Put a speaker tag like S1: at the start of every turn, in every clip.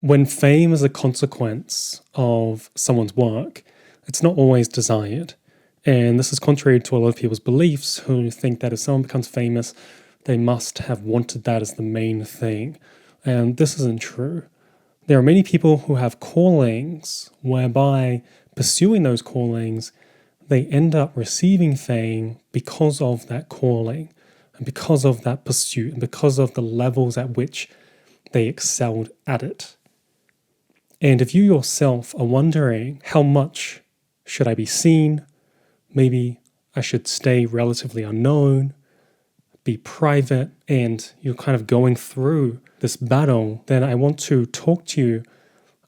S1: When fame is a consequence of someone's work, it's not always desired. And this is contrary to a lot of people's beliefs who think that if someone becomes famous, they must have wanted that as the main thing. And this isn't true. There are many people who have callings whereby pursuing those callings, they end up receiving fame because of that calling and because of that pursuit and because of the levels at which they excelled at it. And if you yourself are wondering how much should I be seen, maybe I should stay relatively unknown, be private, and you're kind of going through this battle, then I want to talk to you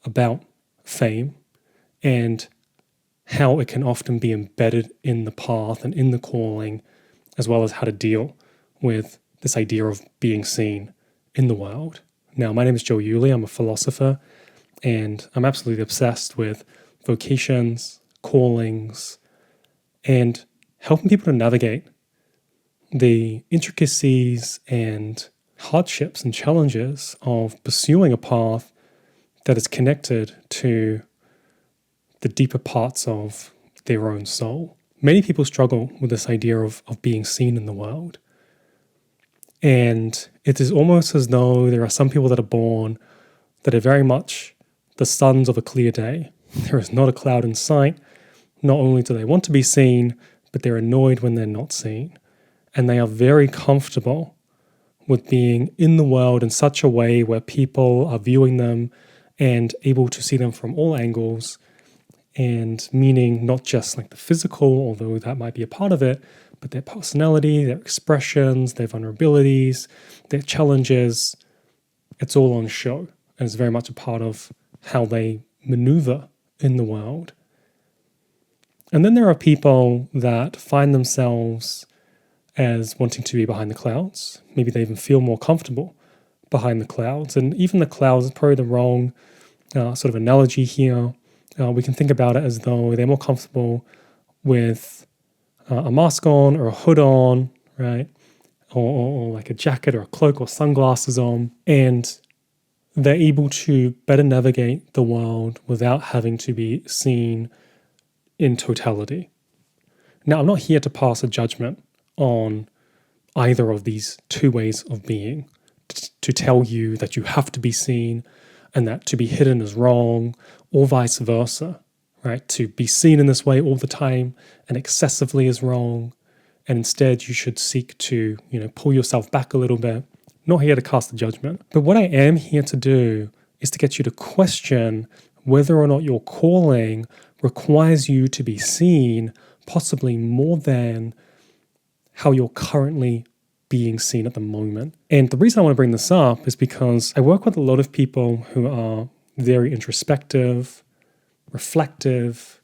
S1: about fame and how it can often be embedded in the path and in the calling, as well as how to deal with this idea of being seen in the world. Now, my name is Joe Yulee. I'm a philosopher, and I'm absolutely obsessed with vocations, callings, and helping people to navigate the intricacies and hardships and challenges of pursuing a path that is connected to the deeper parts of their own soul. Many people struggle with this idea of being seen in the world. And it is almost as though there are some people that are born that are very much the sons of a clear day. There is not a cloud in sight. Not only do they want to be seen, but they're annoyed when they're not seen. And they are very comfortable with being in the world in such a way where people are viewing them and able to see them from all angles, and meaning not just like the physical, although that might be a part of it, but their personality, their expressions, their vulnerabilities, their challenges. It's all on show, and it's very much a part of how they maneuver in the world. And then there are people that find themselves as wanting to be behind the clouds. Maybe they even feel more comfortable behind the clouds. And even the clouds is probably the wrong sort of analogy here. We can think about it as though they're more comfortable with a mask on or a hood on, right? Or like a jacket or a cloak or sunglasses on. And they're able to better navigate the world without having to be seen in totality. Now, I'm not here to pass a judgment on either of these two ways of being, to tell you that you have to be seen and that to be hidden is wrong, or vice versa, right? To be seen in this way all the time and excessively is wrong, and instead you should seek to, pull yourself back a little bit. Not here to cast a judgment, but what I am here to do is to get you to question whether or not your calling requires you to be seen, possibly more than how you're currently being seen at the moment. And the reason I want to bring this up is because I work with a lot of people who are very introspective, reflective,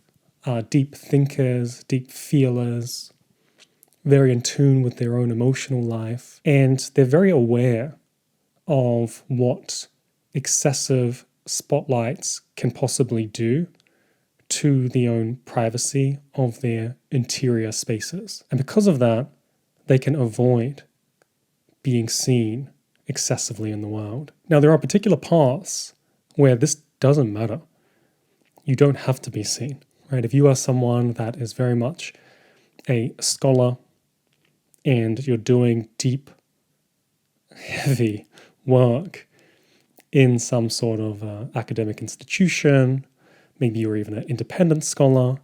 S1: deep thinkers, deep feelers, very in tune with their own emotional life. And they're very aware of what excessive spotlights can possibly do to the own privacy of their interior spaces. And because of that, they can avoid being seen excessively in the world. Now, there are particular paths where this doesn't matter. You don't have to be seen, right? If you are someone that is very much a scholar and you're doing deep, heavy work in some sort of academic institution, maybe you're even an independent scholar,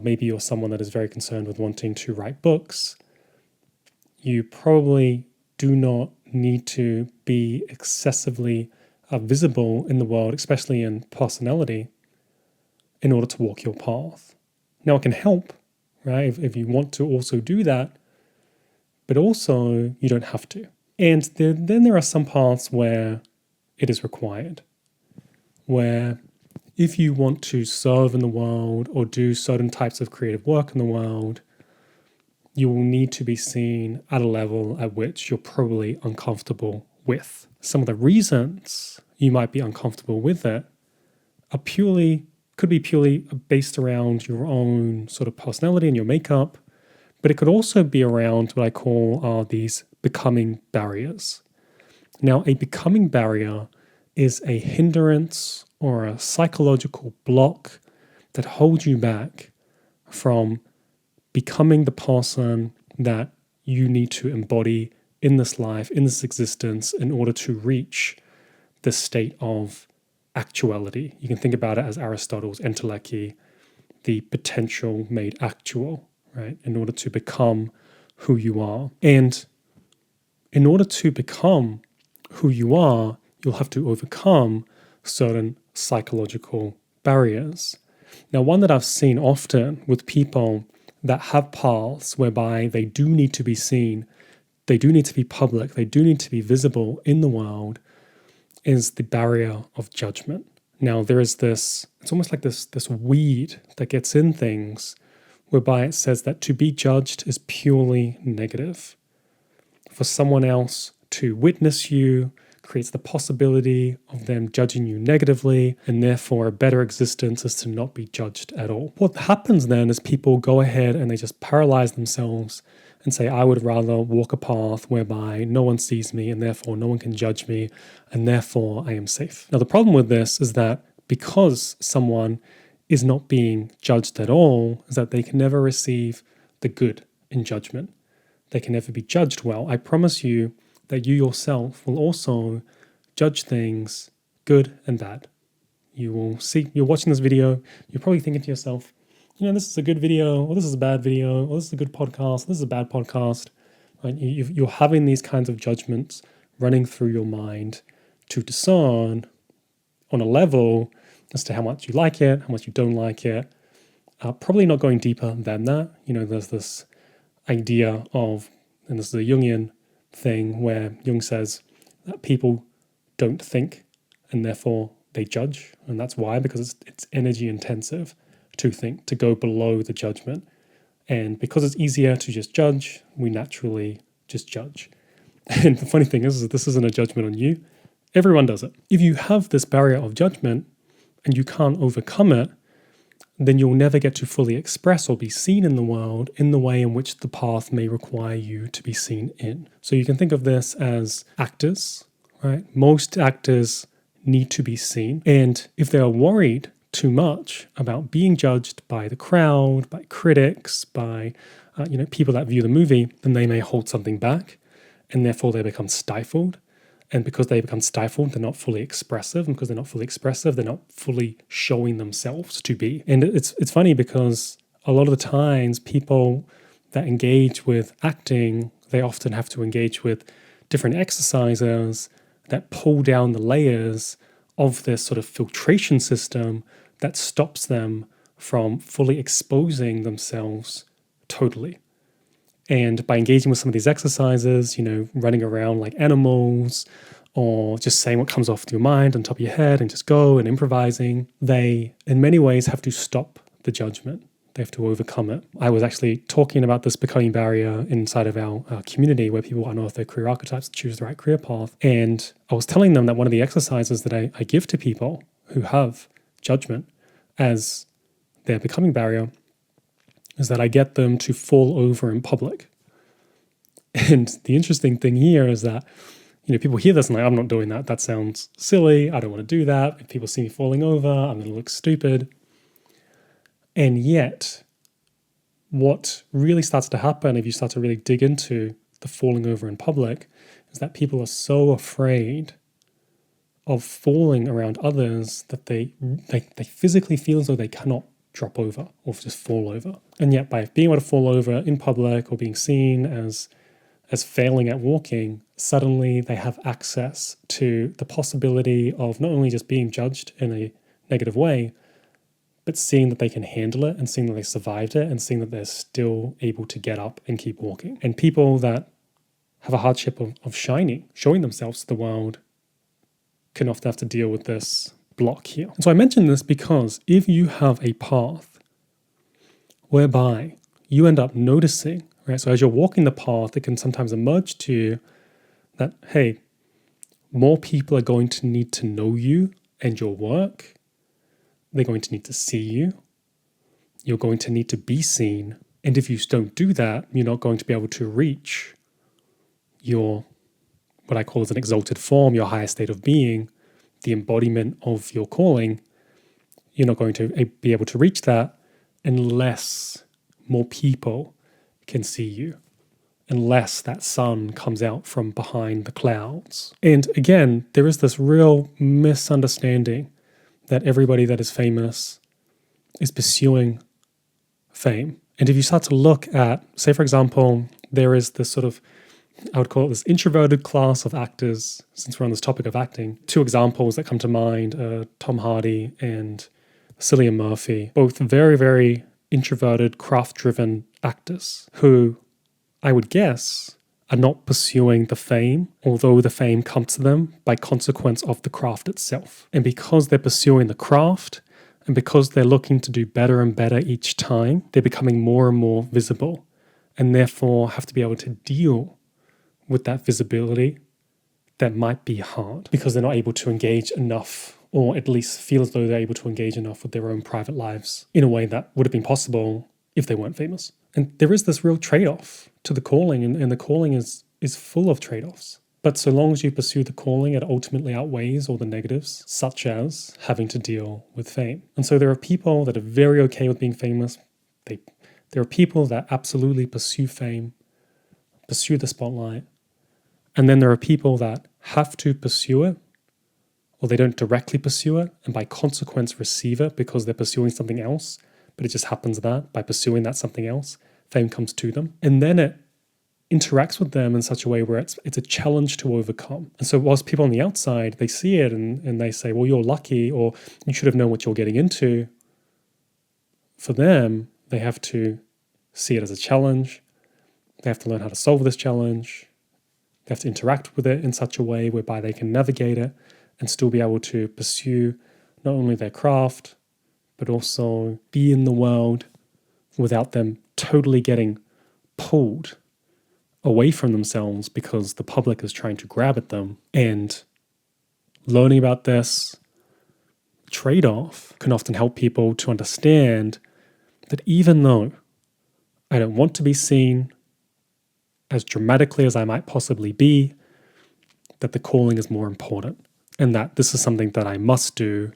S1: maybe you're someone that is very concerned with wanting to write books, you probably do not need to be excessively visible in the world, especially in personality, in order to walk your path. Now, it can help, right, if you want to also do that, but also you don't have to. And then there are some paths where it is required, where if you want to serve in the world or do certain types of creative work in the world, you will need to be seen at a level at which you're probably uncomfortable with. Some of the reasons you might be uncomfortable with it could be purely based around your own sort of personality and your makeup, but it could also be around what I call these becoming barriers. Now, a becoming barrier is a hindrance or a psychological block that holds you back from becoming the person that you need to embody in this life, in this existence, in order to reach this state of actuality. You can think about it as Aristotle's entelechy, the potential made actual, right? In order to become who you are. And in order to become who you are, you'll have to overcome certain psychological barriers. Now, one that I've seen often with people that have paths whereby they do need to be seen, they do need to be public, they do need to be visible in the world, is the barrier of judgment. Now, there is this, it's almost like this weed that gets in things whereby it says that to be judged is purely negative. For someone else to witness you creates the possibility of them judging you negatively, and therefore a better existence is to not be judged at all. What happens then is people go ahead and they just paralyze themselves and say, I would rather walk a path whereby no one sees me and therefore no one can judge me and therefore I am safe. Now, the problem with this is that because someone is not being judged at all, is that they can never receive the good in judgment. They can never be judged well. I promise you that you yourself will also judge things good and bad. You will see, you're watching this video, you're probably thinking to yourself, this is a good video, or this is a bad video, or this is a good podcast, this is a bad podcast. Right? You're having these kinds of judgments running through your mind to discern on a level as to how much you like it, how much you don't like it. Probably not going deeper than that. There's this idea of, and this is a Jungian thing where Jung says that people don't think and therefore they judge. And that's why, because it's energy intensive to think, to go below the judgment. And because it's easier to just judge, we naturally just judge. And the funny thing is this isn't a judgment on you. Everyone does it. If you have this barrier of judgment and you can't overcome it, then you'll never get to fully express or be seen in the world in the way in which the path may require you to be seen in. So you can think of this as actors, right? Most actors need to be seen. And if they are worried too much about being judged by the crowd, by critics, by people that view the movie, then they may hold something back and therefore they become stifled. And because they become stifled, they're not fully expressive. And because they're not fully expressive, they're not fully showing themselves to be. And it's funny because a lot of the times people that engage with acting, they often have to engage with different exercises that pull down the layers of this sort of filtration system that stops them from fully exposing themselves totally. And by engaging with some of these exercises, running around like animals or just saying what comes off your mind on top of your head and just go and improvising, they in many ways have to stop the judgment. They have to overcome it. I was actually talking about this becoming barrier inside of our community where people unearth their career archetypes, choose the right career path. And I was telling them that one of the exercises that I give to people who have judgment as their becoming barrier is that I get them to fall over in public. And the interesting thing here is that, people hear this and I'm not doing that. That sounds silly. I don't want to do that. If people see me falling over, I'm going to look stupid. And yet, what really starts to happen if you start to really dig into the falling over in public is that people are so afraid of falling around others that they physically feel as though they cannot drop over or just fall over. And yet by being able to fall over in public or being seen as failing at walking, suddenly they have access to the possibility of not only just being judged in a negative way, but seeing that they can handle it and seeing that they survived it and seeing that they're still able to get up and keep walking. And people that have a hardship of showing themselves to the world can often have to deal with this block here. And so I mention this because if you have a path whereby you end up noticing, right? So as you're walking the path, it can sometimes emerge to you that, hey, more people are going to need to know you and your work. They're going to need to see you. You're going to need to be seen. And if you don't do that, you're not going to be able to reach your, what I call as an exalted form, your higher state of being, the embodiment of your calling, you're not going to be able to reach that unless more people can see you, unless that sun comes out from behind the clouds. And again, there is this real misunderstanding that everybody that is famous is pursuing fame. And if you start to look at, say, for example, there is this sort of, I would call it this introverted class of actors, since we're on this topic of acting. Two examples that come to mind are Tom Hardy and Cillian Murphy, both very, very introverted, craft-driven actors who, I would guess, are not pursuing the fame, although the fame comes to them by consequence of the craft itself. And because they're pursuing the craft, and because they're looking to do better and better each time, they're becoming more and more visible, and therefore have to be able to deal with that visibility that might be hard because they're not able to engage enough, or at least feel as though they're able to engage enough with their own private lives in a way that would have been possible if they weren't famous. And there is this real trade-off to the calling, and the calling is full of trade-offs. But so long as you pursue the calling, it ultimately outweighs all the negatives, such as having to deal with fame. And so there are people that are very okay with being famous. There are people that absolutely pursue fame, pursue the spotlight. And then there are people that have to pursue it, or they don't directly pursue it, and by consequence receive it because they're pursuing something else. But it just happens that by pursuing that something else, fame comes to them. And then it interacts with them in such a way where it's a challenge to overcome. And so whilst people on the outside, they see it and they say, well, you're lucky, or you should have known what you're getting into. For them, they have to see it as a challenge. They have to learn how to solve this challenge. They have to interact with it in such a way whereby they can navigate it and still be able to pursue not only their craft, but also be in the world without them totally getting pulled away from themselves because the public is trying to grab at them. And learning about this trade-off can often help people to understand that even though I don't want to be seen as dramatically as I might possibly be, that the calling is more important, and that this is something that I must do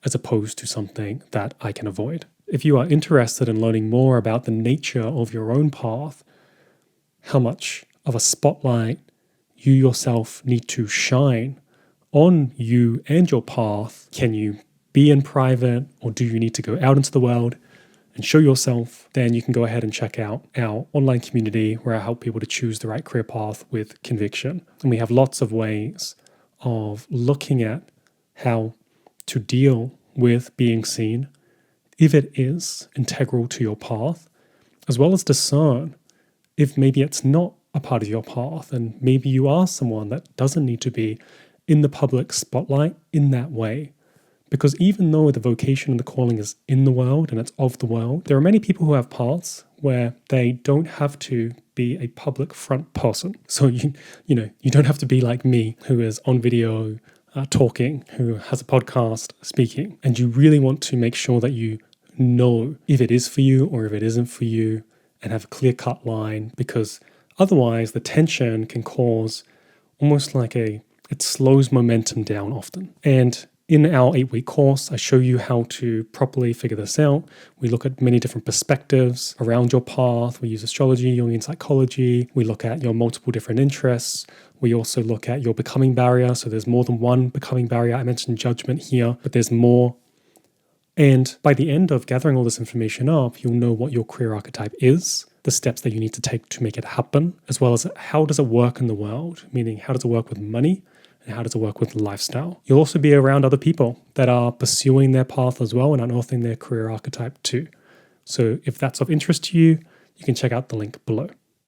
S1: as opposed to something that I can avoid. If you are interested in learning more about the nature of your own path, how much of a spotlight you yourself need to shine on you and your path, can you be in private, or do you need to go out into the world and show yourself, then you can go ahead and check out our online community where I help people to choose the right career path with conviction. And we have lots of ways of looking at how to deal with being seen if it is integral to your path, as well as discern if maybe it's not a part of your path and maybe you are someone that doesn't need to be in the public spotlight in that way. Because even though the vocation and the calling is in the world and it's of the world, there are many people who have paths where they don't have to be a public front person. So you don't have to be like me, who is on video talking, who has a podcast speaking, and you really want to make sure that you know if it is for you or if it isn't for you, and have a clear-cut line, because otherwise the tension can cause almost like it slows momentum down often. And in our 8-week course, I show you how to properly figure this out. We look at many different perspectives around your path. We use astrology, Jungian psychology. We look at your multiple different interests. We also look at your becoming barrier. So there's more than one becoming barrier. I mentioned judgment here, but there's more. And by the end of gathering all this information up, you'll know what your career archetype is, the steps that you need to take to make it happen, as well as how does it work in the world, meaning how does it work with money, and how does it work with lifestyle. You'll also be around other people that are pursuing their path as well and unearthing their career archetype too. So if that's of interest to you, you can check out the link below.